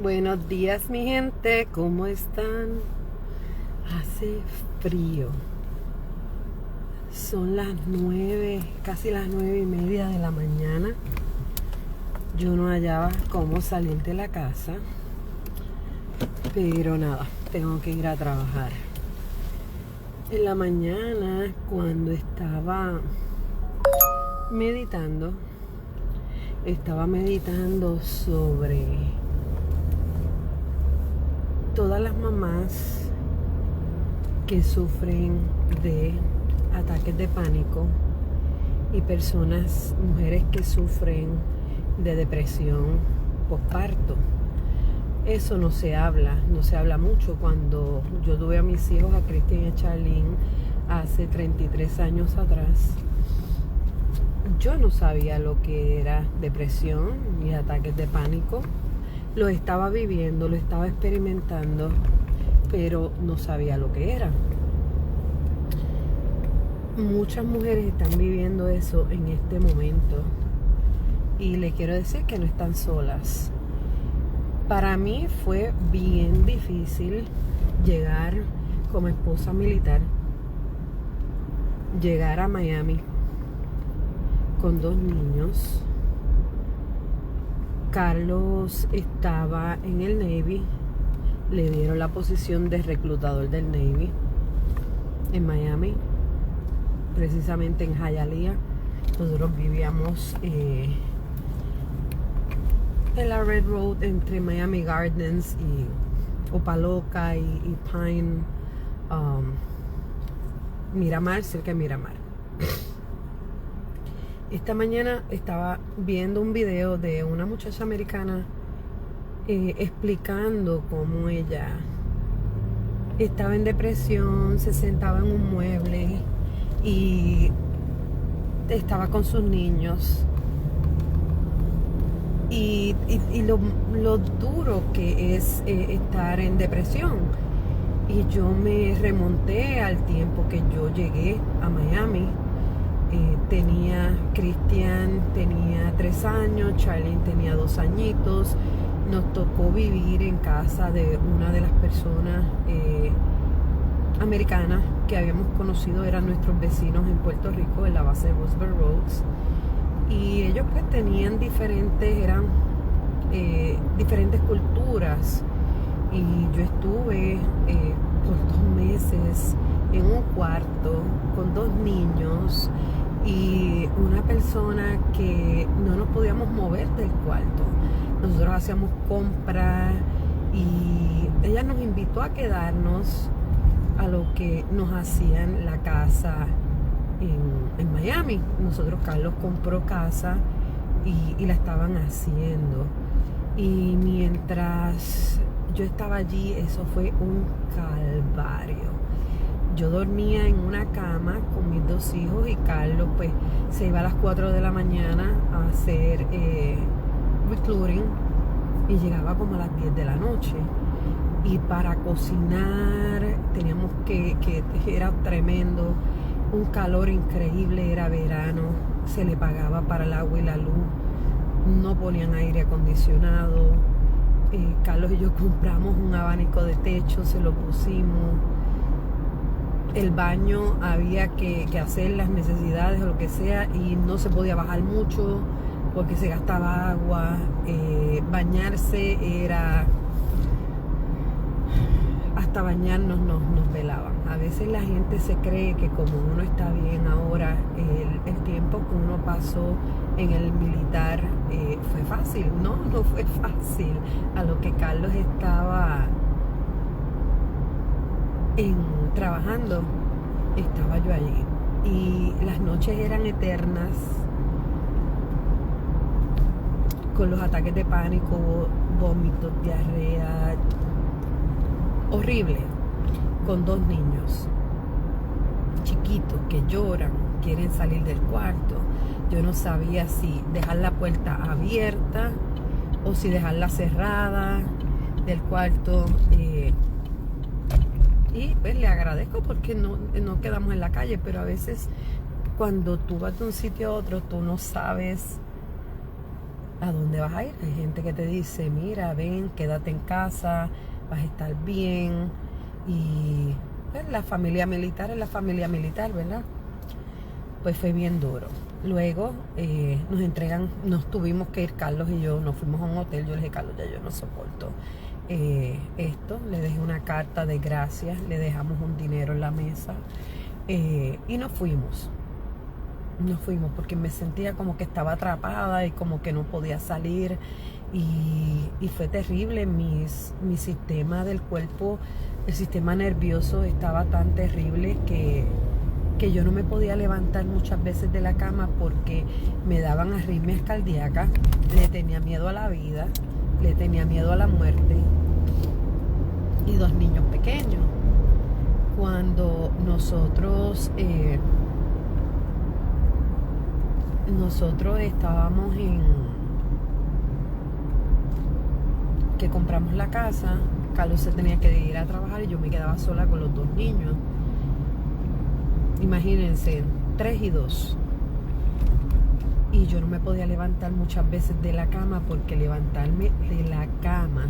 Buenos días, mi gente, ¿cómo están? Hace frío. Son las 9, casi las 9:30 de la mañana. Yo no hallaba cómo salir de la casa, pero nada, tengo que ir a trabajar. En la mañana, cuando estaba meditando sobre todas las mamás que sufren de ataques de pánico y mujeres que sufren de depresión postparto. Eso no se habla mucho. Cuando yo tuve a mis hijos, a Cristian y a Charlene, hace 33 años atrás, yo no sabía lo que era depresión y ataques de pánico. Lo estaba viviendo, lo estaba experimentando, pero no sabía lo que era. Muchas mujeres están viviendo eso en este momento y les quiero decir que no están solas. Para mí fue bien difícil llegar como esposa militar, llegar a Miami con 2 niños. Carlos estaba en el Navy, le dieron la posición de reclutador del Navy en Miami, precisamente en Hialeah. Nosotros vivíamos en la Red Road entre Miami Gardens y Opa-locka y Pine, Miramar, cerca de Miramar. Esta mañana estaba viendo un video de una muchacha americana explicando cómo ella estaba en depresión, se sentaba en un mueble y estaba con sus niños. Y lo duro que es estar en depresión. Y yo me remonté al tiempo que yo llegué a Miami. Cristian tenía 3 años, Charlene tenía 2 añitos. Nos tocó vivir en casa de una de las personas americanas que habíamos conocido, eran nuestros vecinos en Puerto Rico, en la base de Roosevelt Roads. Y ellos pues tenían diferentes culturas. Y yo estuve por 2 meses en un cuarto con 2 niños y una persona que no nos podíamos mover del cuarto. Nosotros hacíamos compras y ella nos invitó a quedarnos a lo que nos hacían la casa en Miami. Carlos compró casa y la estaban haciendo. Y mientras yo estaba allí, eso fue un calvario. Yo dormía en una cama con mis 2 hijos y Carlos pues se iba a las 4 de la mañana a hacer recruiting y llegaba como a las 10 de la noche. Y para cocinar teníamos que era tremendo, un calor increíble, era verano, se le pagaba para el agua y la luz, no ponían aire acondicionado. Carlos y yo compramos un abanico de techo, se lo pusimos. El baño había que hacer las necesidades o lo que sea y no se podía bajar mucho porque se gastaba agua. Bañarse era... hasta bañarnos nos velaban. A veces la gente se cree que como uno está bien ahora, el tiempo que uno pasó en el militar fue fácil. No fue fácil. A lo que Carlos estaba trabajando, estaba yo allí. Y las noches eran eternas, con los ataques de pánico, vómitos, diarrea, horrible, con 2 niños chiquitos que lloran, quieren salir del cuarto. Yo no sabía si dejar la puerta abierta o si dejarla cerrada del cuarto. Y pues le agradezco porque no quedamos en la calle, pero a veces cuando tú vas de un sitio a otro, tú no sabes ¿A dónde vas a ir? Hay gente que te dice, mira, ven, quédate en casa, vas a estar bien. Y pues, la familia militar es la familia militar, ¿verdad? Pues fue bien duro. Luego nos tuvimos que ir Carlos y yo, nos fuimos a un hotel. Yo le dije, Carlos, ya yo no soporto esto. Le dejé una carta de gracias, le dejamos un dinero en la mesa y nos fuimos. Nos fuimos porque me sentía como que estaba atrapada y como que no podía salir y fue terrible. Mi sistema del cuerpo, el sistema nervioso estaba tan terrible que yo no me podía levantar muchas veces de la cama porque me daban arritmias cardíacas, le tenía miedo a la vida, le tenía miedo a la muerte y 2 niños pequeños. Cuando nosotros estábamos que compramos la casa, Carlos se tenía que ir a trabajar y yo me quedaba sola con los 2 niños. Imagínense, 3 y 2. Y yo no me podía levantar muchas veces de la cama porque levantarme de la cama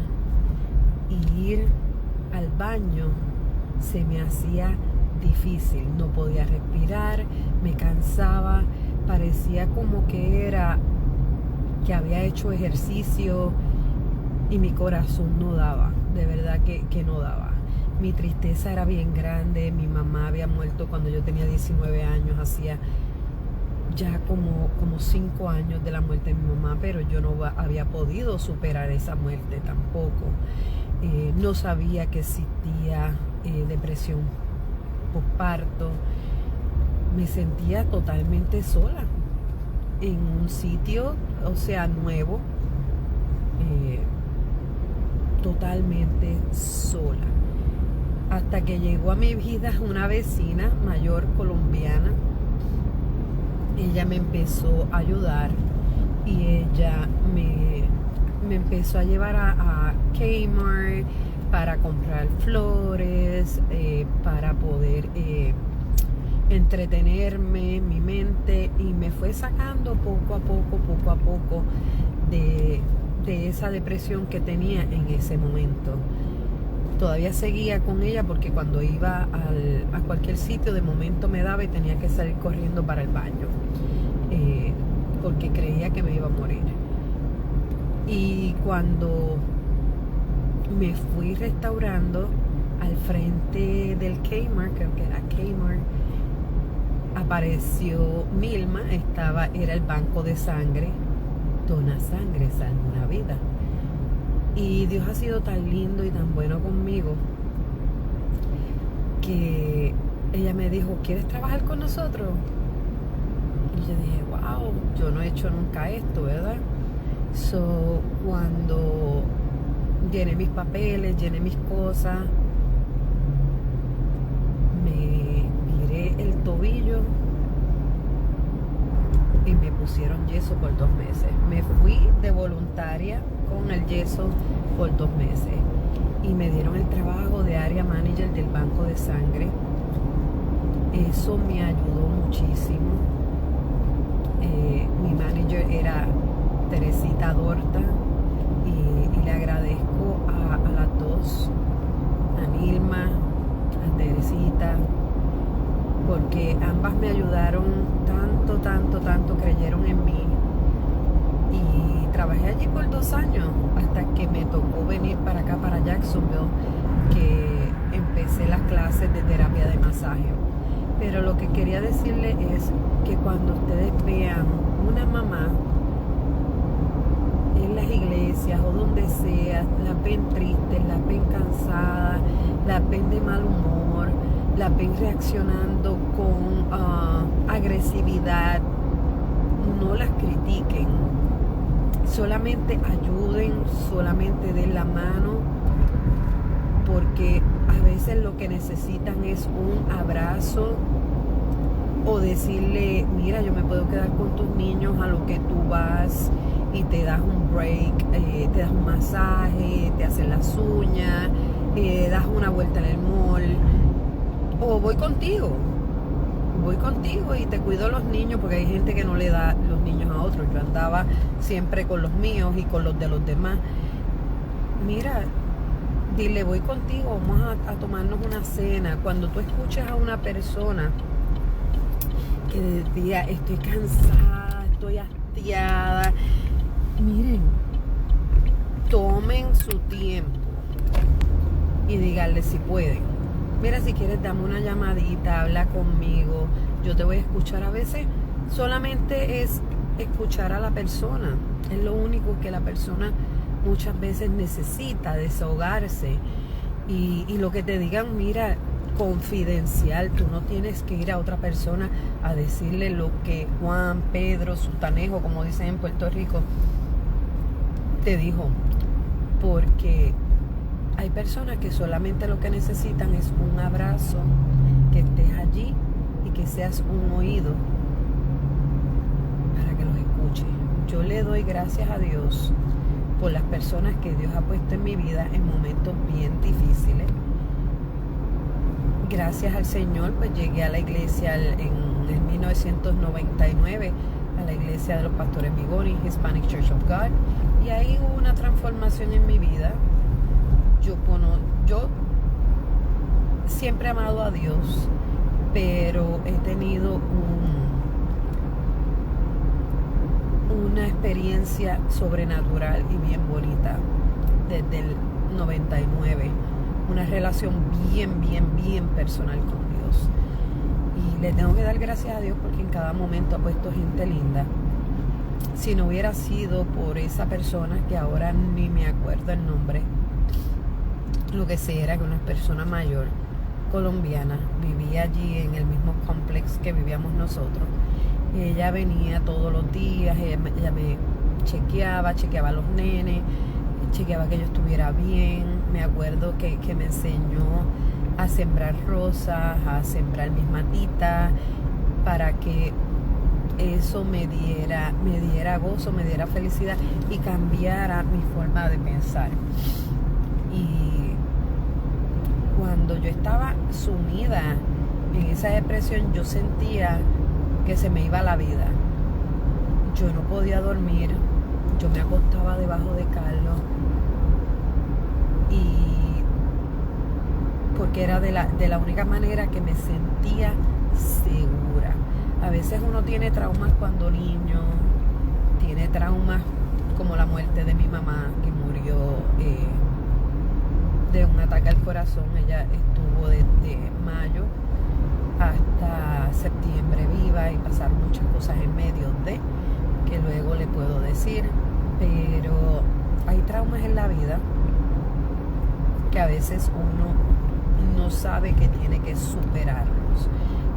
e ir al baño se me hacía difícil. No podía respirar, me cansaba, parecía como que había hecho ejercicio y mi corazón no daba, de verdad que no daba. Mi tristeza era bien grande. Mi mamá había muerto cuando yo tenía 19 años, hacía ya como 5 años de la muerte de mi mamá, pero yo no había podido superar esa muerte tampoco. No sabía que existía depresión postparto. Me sentía totalmente sola en un sitio, o sea, nuevo, totalmente sola. Hasta que llegó a mi vida una vecina mayor colombiana. Ella me empezó a ayudar y ella me empezó a llevar a Kmart para comprar flores, para poder entretenerme, mi mente, y me fue sacando poco a poco de esa depresión que tenía en ese momento. Todavía seguía con ella porque cuando iba a cualquier sitio de momento me daba y tenía que salir corriendo para el baño porque creía que me iba a morir. Y cuando me fui restaurando al frente del Kmart, creo que era Kmart, apareció Milma, era el banco de sangre. Dona sangre, salva una vida. Y Dios ha sido tan lindo y tan bueno conmigo que ella me dijo, ¿quieres trabajar con nosotros? Y yo dije, wow, yo no he hecho nunca esto, ¿verdad? So, cuando llené mis papeles, llené mis cosas, me miré el tobillo y me pusieron yeso por 2 meses. Me fui de voluntaria con el yeso por 2 meses y me dieron el trabajo de área manager del banco de sangre. Eso me ayudó muchísimo. Mi manager era Teresita Dorta y le agradezco a las 2, a Nilma, a Teresita, porque ambas me ayudaron tanto, creyeron en mí. Y trabajé allí por 2 años hasta que me tocó venir para acá, para Jacksonville, que empecé las clases de terapia de masaje. Pero lo que quería decirle es que cuando ustedes vean una mamá en las iglesias o donde sea, las ven tristes, las ven cansadas, las ven de mal humor, las ven reaccionando con agresividad, no las critiquen. Solamente ayuden, solamente den la mano, porque a veces lo que necesitan es un abrazo o decirle, mira, yo me puedo quedar con tus niños a lo que tú vas y te das un break, te das un masaje, te hacen las uñas, das una vuelta en el mall, o voy contigo y te cuido a los niños, porque hay gente que no le da los unos niños a otros, yo andaba siempre con los míos y con los de los demás. Mira, dile, voy contigo, vamos a tomarnos una cena. Cuando tú escuchas a una persona que decía, estoy cansada, estoy hastiada, miren, tomen su tiempo y díganle si pueden. Mira, si quieres, dame una llamadita, habla conmigo, yo te voy a escuchar. A veces solamente es escuchar a la persona, es lo único que la persona muchas veces necesita, desahogarse. Y lo que te digan, mira, confidencial, tú no tienes que ir a otra persona a decirle lo que Juan, Pedro, Sutanejo, como dicen en Puerto Rico, te dijo, porque hay personas que solamente lo que necesitan es un abrazo, que estés allí y que seas un oído para que los escuche. Yo le doy gracias a Dios por las personas que Dios ha puesto en mi vida en momentos bien difíciles. Gracias al Señor, pues llegué a la iglesia en 1999, a la iglesia de los pastores Migoni, Hispanic Church of God, y ahí hubo una transformación en mi vida. Yo siempre he amado a Dios, pero he tenido una experiencia sobrenatural y bien bonita desde el 99, una relación bien personal con Dios, y le tengo que dar gracias a Dios porque en cada momento ha puesto gente linda. Si no hubiera sido por esa persona, que ahora ni me acuerdo el nombre, lo que sé era que una persona mayor colombiana vivía allí en el mismo complex que vivíamos nosotros. Ella venía todos los días, ella me chequeaba a los nenes, chequeaba que yo estuviera bien. Me acuerdo que me enseñó a sembrar rosas, a sembrar mis matitas, para que eso me diera gozo, me diera felicidad y cambiara mi forma de pensar. Y cuando yo estaba sumida en esa depresión, yo sentía que se me iba la vida. Yo no podía dormir, yo me acostaba debajo de Carlos, y porque era de la única manera que me sentía segura. A veces uno tiene traumas cuando niño, tiene traumas como la muerte de mi mamá, que murió de un ataque al corazón. Ella estuvo desde mayo hasta septiembre viva y pasaron muchas cosas en medio de, que luego le puedo decir, pero hay traumas en la vida que a veces uno no sabe que tiene que superarlos,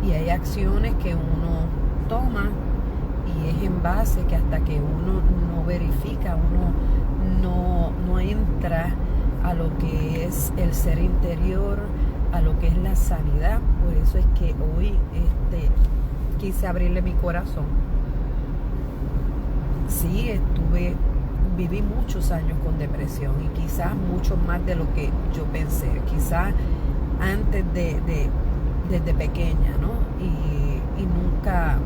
y hay acciones que uno toma y es en base que hasta que uno no verifica, uno no entra a lo que es el ser interior, a lo que es la sanidad. Por eso es que hoy quise abrirle mi corazón. Sí, viví muchos años con depresión, y quizás mucho más de lo que yo pensé, quizás antes desde pequeña, ¿no? Y nunca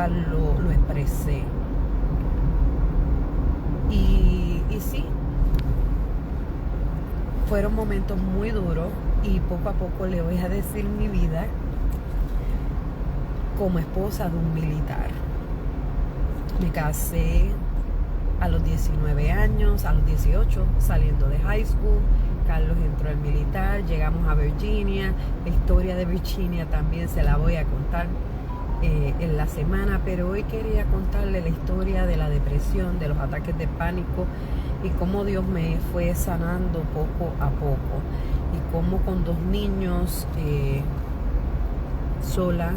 lo expresé. Y sí, fueron momentos muy duros, y poco a poco le voy a decir mi vida como esposa de un militar. Me casé a los 19 años, a los 18, saliendo de high school. Carlos entró al militar, llegamos a Virginia. La historia de Virginia también se la voy a contar en la semana, pero hoy quería contarle la historia de la depresión, de los ataques de pánico, y cómo Dios me fue sanando poco a poco, y cómo con 2 niños sola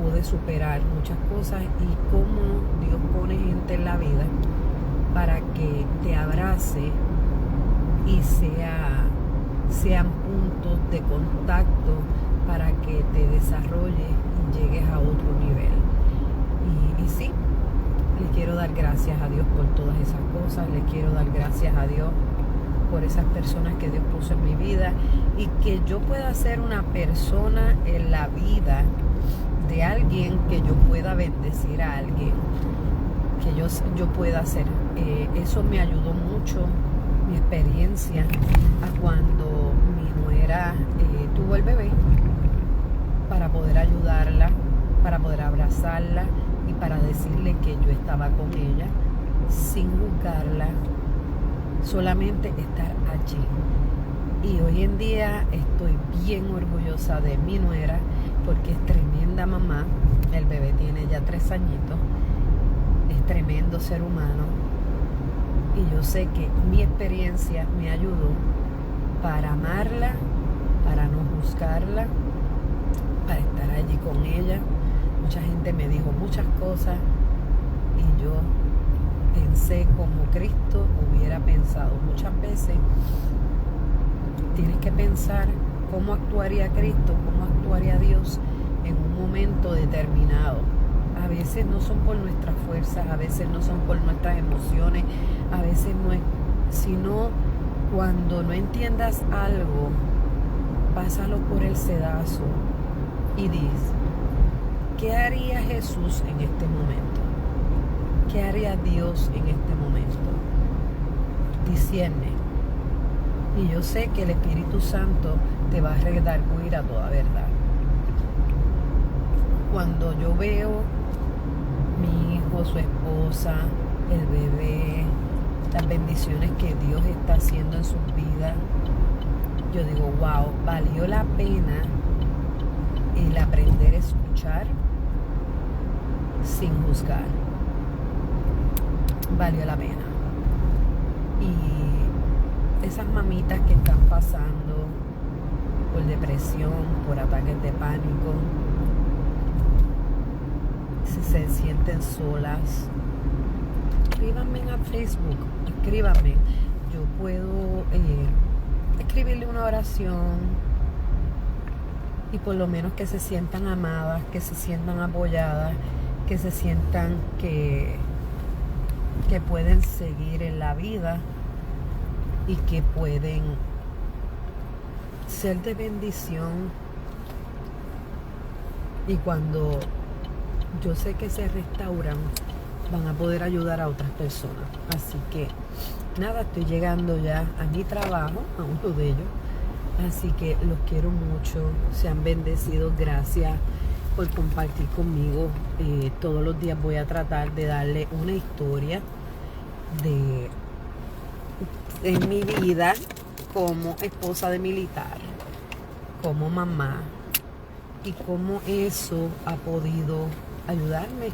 pude superar muchas cosas, y cómo Dios pone gente en la vida para que te abrace y sean puntos de contacto para que te desarrolles y llegues a otro nivel. Y sí, le quiero dar gracias a Dios por todas esas cosas, le quiero dar gracias a Dios por esas personas que Dios puso en mi vida, y que yo pueda ser una persona en la vida de alguien que yo pueda bendecir a alguien, que yo pueda hacer. Eso me ayudó mucho, mi experiencia, a cuando mi nuera tuvo el bebé, para poder ayudarla, para poder abrazarla y para decirle que yo estaba con ella, sin juzgarla, solamente estar allí. Y hoy en día estoy bien orgullosa de mi nuera, porque es tremenda mamá. El bebé tiene ya 3 añitos, es tremendo ser humano, y yo sé que mi experiencia me ayudó para amarla, para no juzgarla, para estar allí con ella. Mucha gente me dijo muchas cosas y yo pensé como Cristo hubiera pensado. Muchas veces tienes que pensar cómo actuaría Cristo, cómo actuaría Dios en un momento determinado. A veces no son por nuestras fuerzas, a veces no son por nuestras emociones, a veces no es, sino cuando no entiendas algo, pásalo por el sedazo y dices, ¿qué haría Jesús en este momento? ¿Qué haría Dios en este momento? Discierne. Y yo sé que el Espíritu Santo te va a redarguir a toda verdad. Cuando yo veo mi hijo, su esposa, el bebé, las bendiciones que Dios está haciendo en sus vidas, yo digo, wow, valió la pena el aprender a escuchar sin juzgar. Valió la pena. Y esas mamitas que están pasando por depresión, por ataques de pánico, si se sienten solas, escríbanme a Facebook, escríbanme. Yo puedo escribirle una oración, y por lo menos que se sientan amadas, que se sientan apoyadas, que se sientan que pueden seguir en la vida y que pueden ser de bendición. Y cuando yo sé que se restauran, van a poder ayudar a otras personas. Así que nada, estoy llegando ya a mi trabajo, a uno de ellos. Así que los quiero mucho, sean bendecidos, gracias por compartir conmigo. Todos los días voy a tratar de darle una historia de mi vida como esposa de militar, como mamá, y cómo eso ha podido ayudarme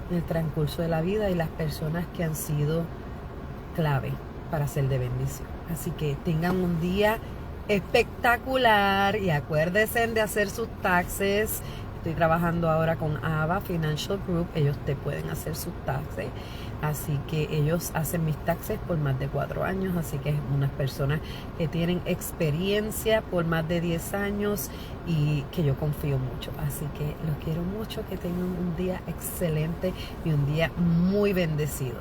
en el transcurso de la vida y las personas que han sido clave para ser de bendición. Así que tengan un día espectacular y acuérdense de hacer sus taxes. Estoy trabajando ahora con Ava Financial Group. Ellos te pueden hacer sus taxes. Así que ellos hacen mis taxes por más de 4 años. Así que es unas personas que tienen experiencia por más de 10 años y que yo confío mucho. Así que los quiero mucho. Que tengan un día excelente y un día muy bendecido.